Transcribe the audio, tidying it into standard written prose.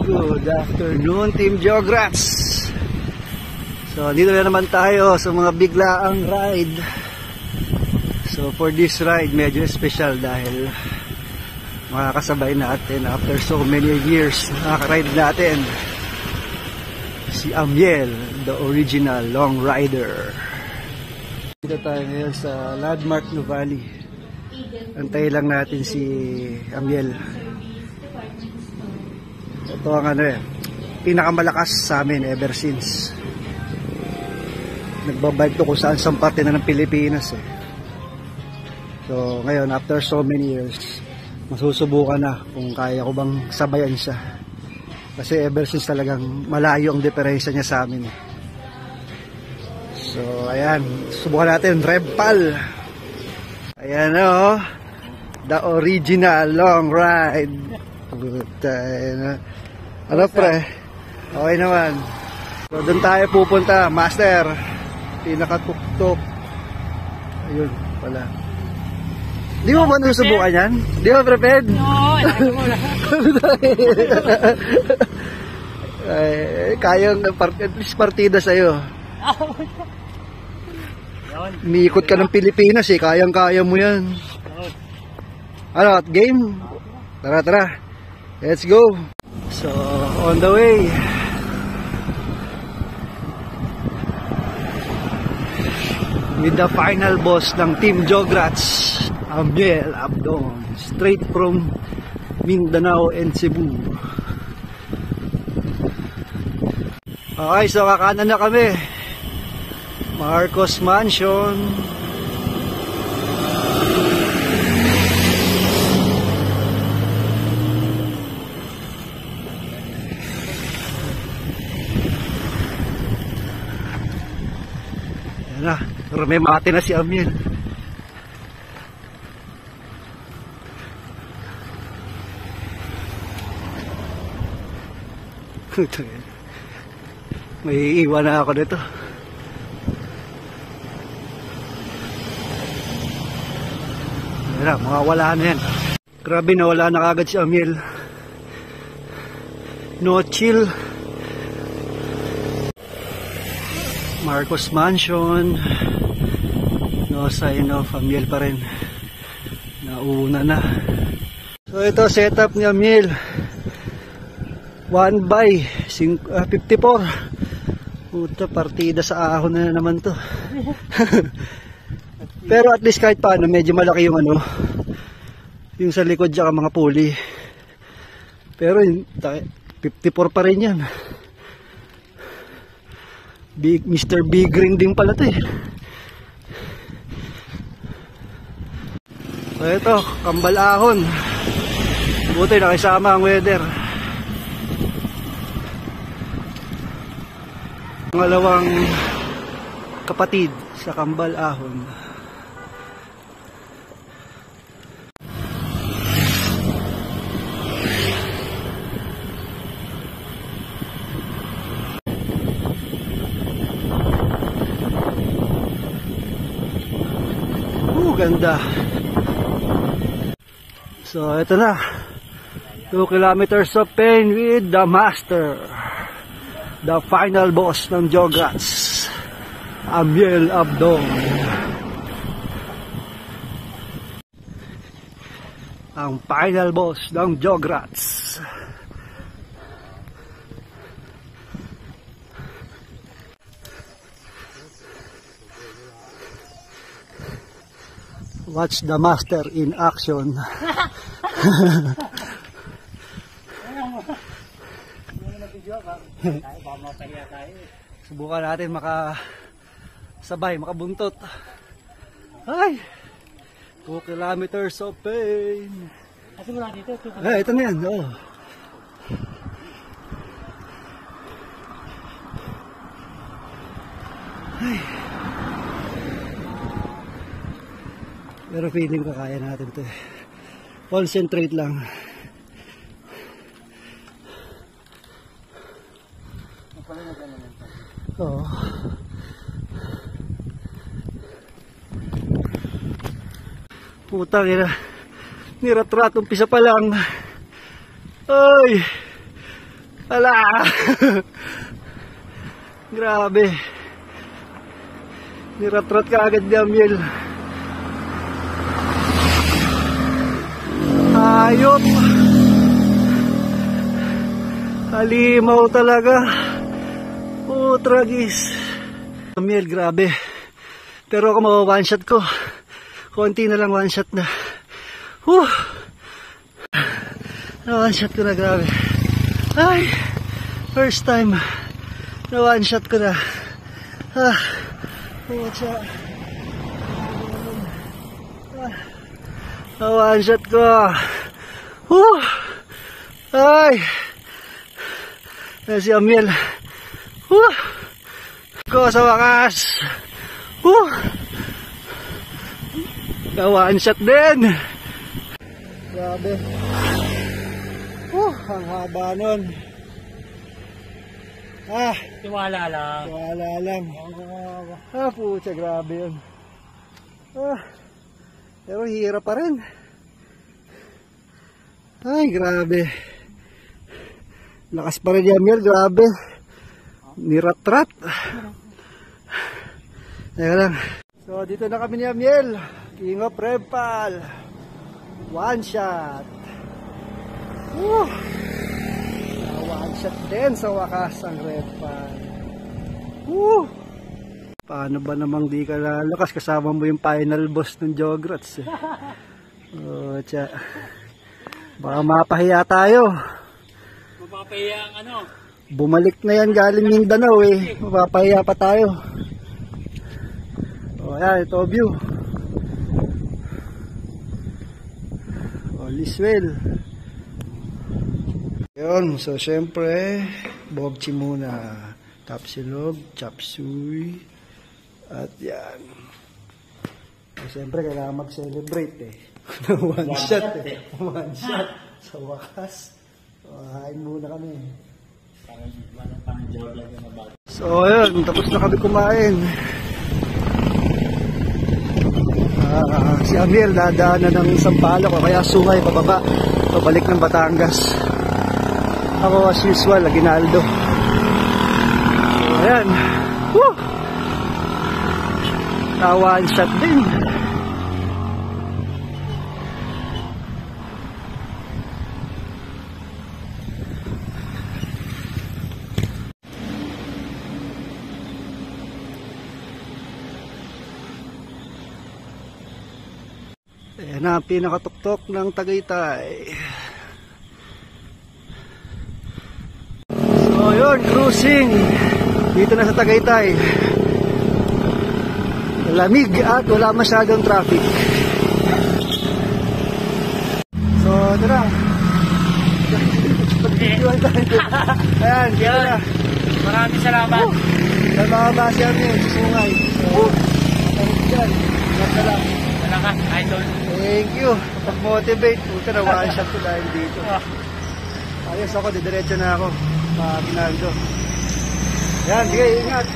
Good afternoon, Team Jograts. So, dito na naman tayo sa mga biglaang ride. So, for this ride, medyo special dahil makakasabay natin after so many years. Nakaka-ride natin si Amiel, the original long rider. Dito tayo ngayon sa Landmark Nuvali. Antayin lang natin si Amiel. Ito ang pinakamalakas sa amin ever since. Nagbabike to kung saan parte na ng Pilipinas eh. So ngayon after so many years, masusubukan na kung kaya ko bang sabayan siya. Kasi ever since talagang malayo ang diferensya niya sa amin eh. So ayan, subukan natin Revpal. Ayan o, the original long ride. Ano pre? Okay naman. So doon tayo pupunta, master. Pinakatuktok. Ayun pala. Di mo ba nasusubukan yan? Di mo prepared? Oo, kayang at least partida sa'yo. Umiikot ka ng Pilipinas eh. Kayang-kaya mo yan. Ano, game? Tara, tara. Let's go. So, on the way. With the final boss ng Team Jograts, Amiel Abdon, straight from Mindanao and Cebu. Okay, so kakanan na kami. Marcos Mansion. Yan na, may mati na si Amiel. May iwan na ako dito. Yan na, mga wala na yan. Grabe, nawala na kagad si Amiel. No chill. Marcos Mansion. No sign of Amiel pa rin. Nauna na. So ito setup ni Amiel. 1/54. Puta, partida sa ahon na naman to. Pero at least kahit paano medyo malaki yung yung sa likod tsaka mga pulley. Pero 54 pa rin yan. Mr. Big Ring din pala to eh. So ito, kambal ahon. Buti nakisama ang weather. Pangalawang kapatid sa kambal ahon. Ganda. So ito na, 2 kilometers of pain with the master, the final boss ng Jograts, Amiel Abdon. Ang final boss ng Jograts. Watch the master in action. Subukan natin makasabay, makabuntot. Ay! 2 kilometers of pain. Ito na yan. Oh. Ay. Pero feeling ko kaya natin ito. Concentrate lang. Oo. Putang ina. Niratrat, umpisa pa lang. Ay! Wala! Grabe. Niratrat ka agad ni Amiel. Ayop. Halimaw talaga. Tragis. Amiel, grabe. Pero ako one shot ko. Konti na lang, one shot na. One shot ko na, grabe. Ay, first time na one shot ko na. Watch out. One shot ko. Ay, si Amiel. Ko sa wakas. One shot din. Grabe. Ang haba nun. Tiwala lang. Tiwala lang. Pucha, grabe yun. Pero hirap pa rin. Ay, grabe. Lakas pa rin yung Amiel, grabe. Nirat-rat. Teka lang. So, dito na kami ni Amiel. King of Revpal. One shot. One shot din sa wakas ang Revpal. Paano ba namang di ka lalakas? Kasama mo yung final boss ng Jograts. Tsa. Baka mapahiya tayo. Mapapahiya ang ano? Bumalik na yan galing Mindanao eh. Mapapahiya pa tayo. Ayan, ito view. Liswell. Yun, so syempre bobchi muna, tapsilog, chop suey, at yan. So, syempre kailangan mag-celebrate eh. One shot eh. One shot sa wakas. Hain muna kami. So ayun, tapos na kami kumain. Si Amiel dadaanan ng Sampaloc o kaya Sungay pababa, pabalik ng Batangas. Ako as usual, Aguinaldo. So, ayan. One shot din. Ayan na, pinakatuktok ng Tagaytay. So yun, cruising dito na sa Tagaytay. Lamig at wala masyadong traffic. So tara. Ayan, dito na. Maraming salamat. Sa mga base namin sa Sungay. So, dyan. Salamat. Salamat, idol. Thank you. Pag-motivate. Puta na, one shot ko dahil dito. Ayos ako, didiretso na ako. Aguinaldo. Yan, sige, ingat.